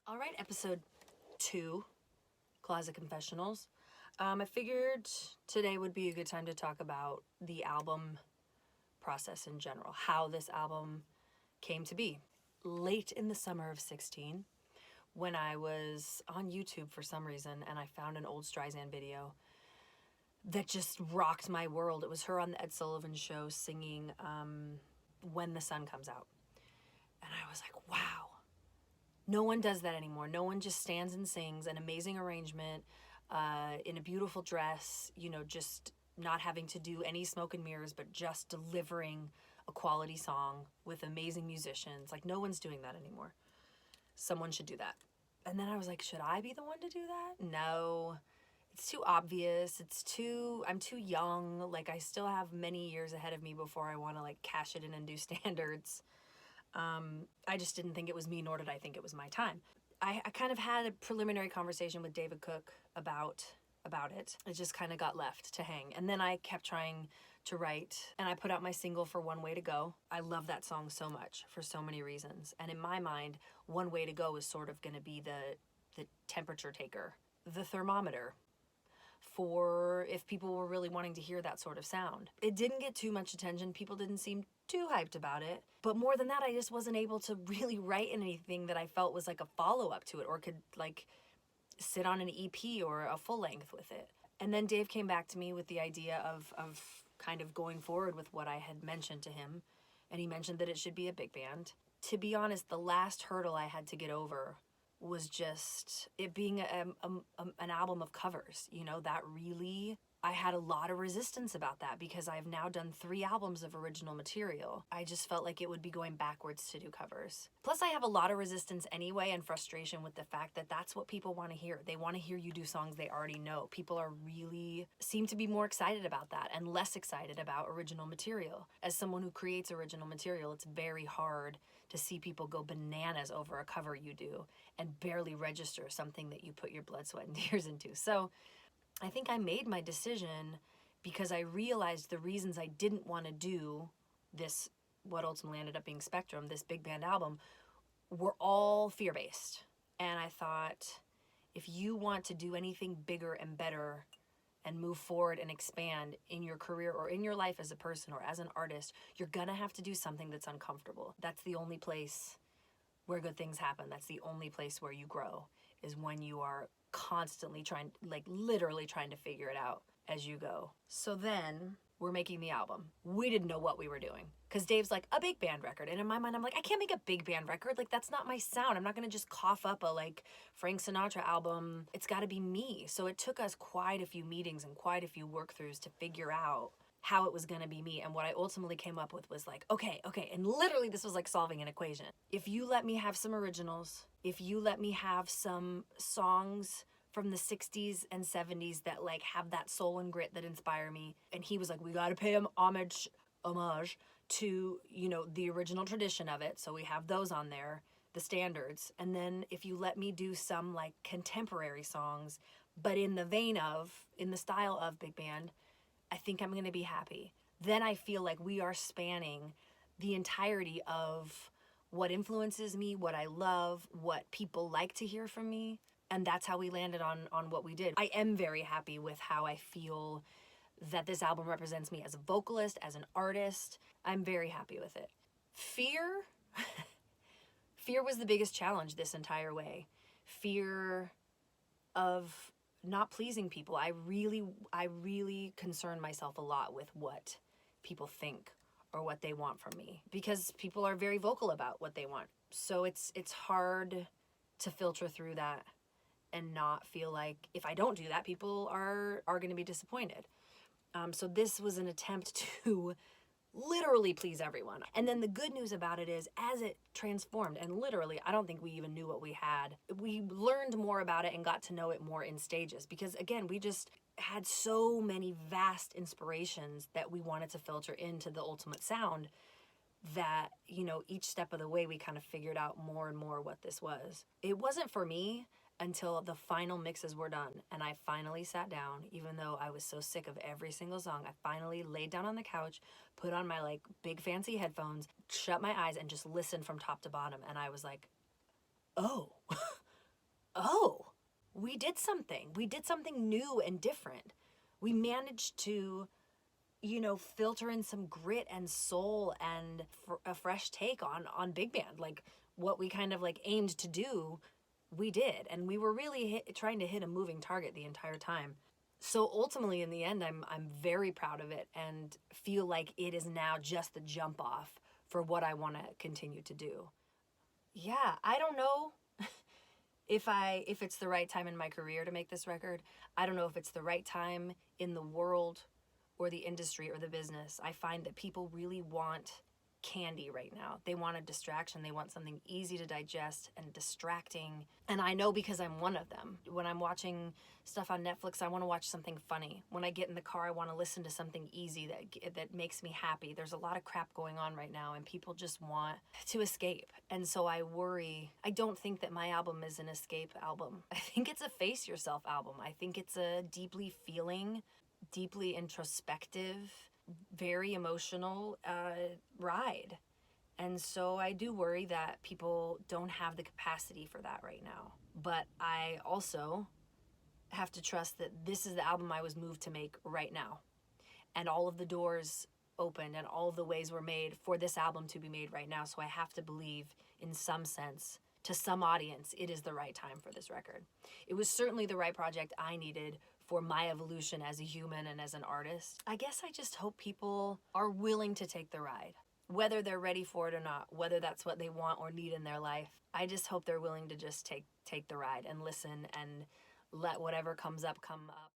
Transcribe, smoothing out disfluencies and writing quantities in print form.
All right, episode 2, Closet Confessionals. I figured today would be a good time to talk about the album process in general, how this album came to be. Late in the summer of 16, when I was on YouTube for some reason and I found an old Streisand video that just rocked my world. It was her on the Ed Sullivan Show singing When the Sun Comes Out. And I was like, wow. No one does that anymore. No one just stands and sings an amazing arrangement in a beautiful dress, just not having to do any smoke and mirrors, but just delivering a quality song with amazing musicians. Like, no one's doing that anymore. Someone should do that. And then I was like, should I be the one to do that? No, it's too obvious. I'm too young. Like, I still have many years ahead of me before I want to cash it in and do standards. I just didn't think it was me, nor did I think it was my time. I kind of had a preliminary conversation with David Cook about it. It just kind of got left to hang. And then I kept trying to write, and I put out my single for One Way to Go. I love that song so much for so many reasons. And in my mind, One Way to Go is sort of going to be the temperature taker, the thermometer for if people were really wanting to hear that sort of sound. It didn't get too much attention. People didn't seem too hyped about it. But more than that, I just wasn't able to really write anything that I felt was like a follow-up to it or could sit on an EP or a full length with it. And then Dave came back to me with the idea of kind of going forward with what I had mentioned to him. And he mentioned that it should be a big band. To be honest, the last hurdle I had to get over was just it being an album of covers. That really, I had a lot of resistance about that because I've now done 3 albums of original material. I just felt like it would be going backwards to do covers. Plus, I have a lot of resistance anyway and frustration with the fact that that's what people want to hear. They want to hear you do songs they already know. People seem to be more excited about that and less excited about original material. As someone who creates original material, it's very hard to see people go bananas over a cover you do and barely register something that you put your blood, sweat, and tears into. So I think I made my decision because I realized the reasons I didn't want to do this, what ultimately ended up being Spectrum, this big band album, were all fear-based. And I thought, if you want to do anything bigger and better and move forward and expand in your career or in your life as a person or as an artist, you're gonna have to do something that's uncomfortable. That's the only place where good things happen. That's the only place where you grow, is when you are constantly literally trying to figure it out as you go. So then we're making the album. We didn't know what we were doing because Dave's like, a big band record. And in my mind, I'm like, I can't make a big band record. That's not my sound. I'm not going to just cough up a Frank Sinatra album. It's got to be me. So it took us quite a few meetings and quite a few work throughs to figure out how it was going to be me. And what I ultimately came up with was okay. And literally this was like solving an equation. If you let me have some originals, if you let me have some songs from the 60s and 70s that have that soul and grit that inspire me. And he was like, we got to pay him homage to, the original tradition of it. So we have those on there, the standards. And then if you let me do some contemporary songs, but in the style of big band, I think I'm going to be happy. Then I feel like we are spanning the entirety of what influences me, what I love, what people like to hear from me. And that's how we landed on what we did. I am very happy with how I feel that this album represents me as a vocalist, as an artist. I'm very happy with it. Fear was the biggest challenge this entire way. Fear of not pleasing people. I really concern myself a lot with what people think or what they want from me because people are very vocal about what they want. So it's hard to filter through that and not feel like if I don't do that, people are going to be disappointed. So this was an attempt to literally please everyone. And then the good news about it is, as it transformed, and literally, I don't think we even knew what we had. We learned more about it and got to know it more in stages because, again, we just had so many vast inspirations that we wanted to filter into the ultimate sound that, each step of the way, we kind of figured out more and more what this was. It wasn't for me until the final mixes were done and I finally sat down. Even though I was so sick of every single song, I finally laid down on the couch, put on my big fancy headphones, shut my eyes and just listened from top to bottom. And I was like, oh, we did something. We did something new and different. We managed to, filter in some grit and soul and a fresh take on big band. Like what we kind of like aimed to do, we did, and we were really trying to hit a moving target the entire time. So ultimately, in the end, I'm very proud of it and feel like it is now just the jump off for what I want to continue to do. Yeah, I don't know if it's the right time in my career to make this record. I don't know if it's the right time in the world or the industry or the business. I find that people really want candy right now. They want a distraction. They want something easy to digest and distracting. And I know because I'm one of them. When I'm watching stuff on Netflix, I want to watch something funny. When I get in the car, I want to listen to something easy that makes me happy. There's a lot of crap going on right now, and people just want to escape. And so I worry. I don't think that my album is an escape album. I think it's a face yourself album. I think it's a deeply feeling, deeply introspective, very emotional ride. And so I do worry that people don't have the capacity for that right now. But I also have to trust that this is the album I was moved to make right now. And all of the doors opened and all of the ways were made for this album to be made right now. So I have to believe, in some sense, to some audience, it is the right time for this record. It was certainly the right project I needed for my evolution as a human and as an artist. I guess I just hope people are willing to take the ride, whether they're ready for it or not, whether that's what they want or need in their life. I just hope they're willing to just take the ride and listen and let whatever comes up come up.